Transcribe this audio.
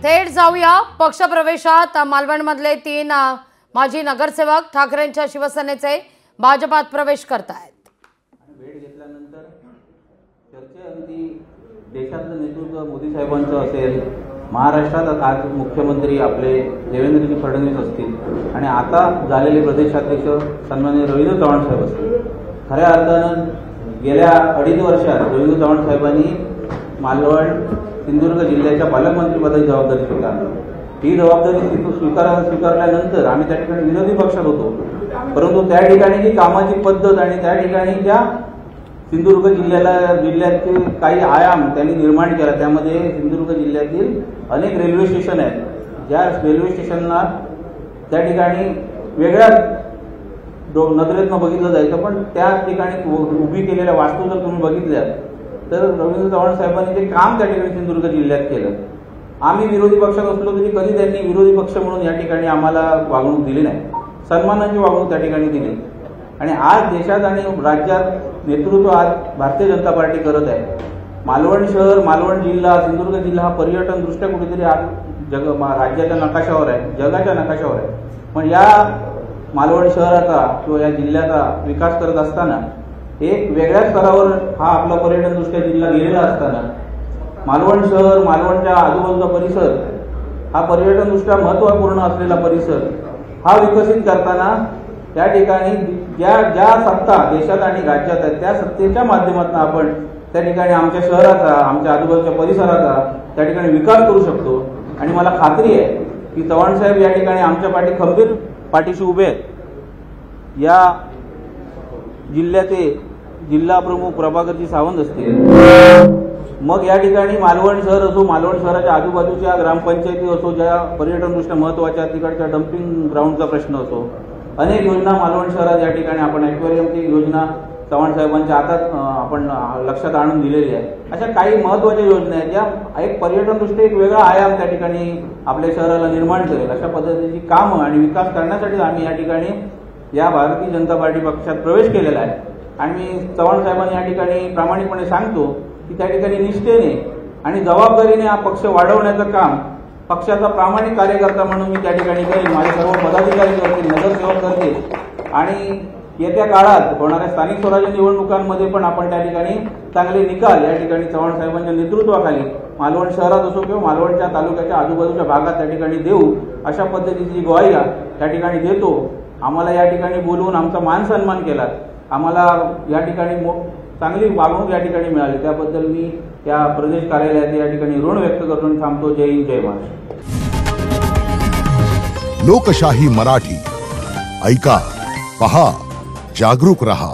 थेट जाऊया पक्षप्रवेशात। मालवणमधले 3 माजी नगरसेवक ठाकरेंच्या शिवसेनेचे भाजपात प्रवेश करतायत। भेट घेतल्यानंतर चर्चेअंती देशातलं नेतृत्व मोदी साहेबांचं असेल, महाराष्ट्रात आज मुख्यमंत्री आपले देवेंद्रजी फडणवीस असतील आणि आता झालेले प्रदेशाध्यक्ष सन्माननीय रवींद्र चव्हाण साहेब असतील। खऱ्या अर्थानं गेल्या 2.5 वर्षात रवींद्र चव्हाण साहेबांनी मालवण सिंधुदुर्ग जिल्ह्याच्या पालकमंत्रीपदाची जबाबदारी स्वीकारली। ही जबाबदारी स्वीकारल्यानंतर आम्ही त्या ठिकाणी विरोधी पक्षात होतो, परंतु त्या ठिकाणी जी कामाची पद्धत आणि त्या ठिकाणी ज्या सिंधुदुर्ग जिल्ह्याचे काही आयाम त्यांनी निर्माण केला, त्यामध्ये सिंधुदुर्ग जिल्ह्यातील अनेक रेल्वे स्टेशन आहेत, ज्या रेल्वे स्टेशनला त्या ठिकाणी वेगळ्या नजरेतनं बघितलं जायचं, पण त्या ठिकाणी उभी केलेल्या वास्तू जर तुम्ही बघितल्या तर रवींद्र चव्हाण साहेबांनी जे काम त्या ठिकाणी सिंधुदुर्ग जिल्ह्यात केलं, आम्ही विरोधी पक्षात असलो तरी कधी त्यांनी विरोधी पक्ष म्हणून या ठिकाणी आम्हाला वागणूक दिली नाही, सन्मानाची वागणूक त्या ठिकाणी दिली। आणि आज देशात आणि राज्यात नेतृत्व आज भारतीय जनता पार्टी करत आहे। मालवण शहर, मालवण जिल्हा, सिंधुदुर्ग जिल्हा हा पर्यटन दृष्ट्या कुठेतरी आज राज्याच्या नकाशावर आहे, जगाच्या नकाशावर आहे। पण या मालवण शहराचा किंवा या जिल्ह्याचा विकास करत असताना एक वेगळ्या स्तरावर हा आपला पर्यटन दृष्ट्या जिल्हा गेलेला असताना मालवण शहर, मालवणच्या आजूबाजूचा परिसर हा पर्यटन दृष्ट्या महत्त्वपूर्ण असलेला परिसर हा विकसित करताना त्या ठिकाणी ज्या सत्ता देशात आणि राज्यात आहेत त्या सत्तेच्या माध्यमातून आपण त्या ठिकाणी आमच्या शहराचा, आमच्या आजूबाजूच्या परिसराचा त्या ठिकाणी विकास करू शकतो। आणि मला खात्री आहे की चव्हाण साहेब या ठिकाणी आमच्या खंबीर पाठीशी उभे आहेत। या जिल्ह्याचे जिल्हा प्रमुख प्रभाकरजी सावंत असतील, मग या ठिकाणी मालवण शहर असो, मालवण शहराच्या आजूबाजूच्या ग्रामपंचायती असो, ज्या पर्यटनदृष्ट्या महत्त्वाच्या तिकडच्या डम्पिंग ग्राउंडचा प्रश्न असो, अनेक योजना मालवण शहरात या ठिकाणी आपण ॲक्वेरियमची योजना चव्हाण साहेबांच्या हातात आपण लक्षात आणून दिलेली आहे। अशा काही महत्त्वाच्या योजना आहेत ज्या एक पर्यटनदृष्ट्या एक वेगळा आयाम त्या ठिकाणी आपल्या शहराला निर्माण करेल, अशा पद्धतीची कामं आणि विकास करण्यासाठी आम्ही या ठिकाणी या भारतीय जनता पार्टी पक्षात प्रवेश केलेला आहे। आणि मी चव्हाण साहेबांनी या ठिकाणी प्रामाणिकपणे सांगतो की त्या ठिकाणी निष्ठेने आणि जबाबदारीने हा पक्ष वाढवण्याचं काम पक्षाचा प्रामाणिक कार्यकर्ता म्हणून मी त्या ठिकाणी करेन। माझे सर्व पदाधिकारी करतील, नगरसेवक करतील आणि येत्या काळात होणाऱ्या स्थानिक स्वराज्य निवडणुकांमध्ये पण आपण त्या ठिकाणी चांगले निकाल या ठिकाणी चव्हाण साहेबांच्या नेतृत्वाखाली मालवण शहरात असो किंवा मालवणच्या तालुक्याच्या आजूबाजूच्या भागात त्या ठिकाणी देऊ, अशा पद्धतीची ग्वाही त्या ठिकाणी देतो। आम्हाला या ठिकाणी बोलवून आमचा मान सन्मान केला, आम्हाला या ठिकाणी चांगली वागणूक या ठिकाणी मिळाली, त्याबद्दल मी या प्रदेश कार्यालयात या ठिकाणी ऋण व्यक्त करून थांबतो। जय हिंद, जय महाराष्ट्र। लोकशाही मराठी ऐका, पहा, जागरूक रहा।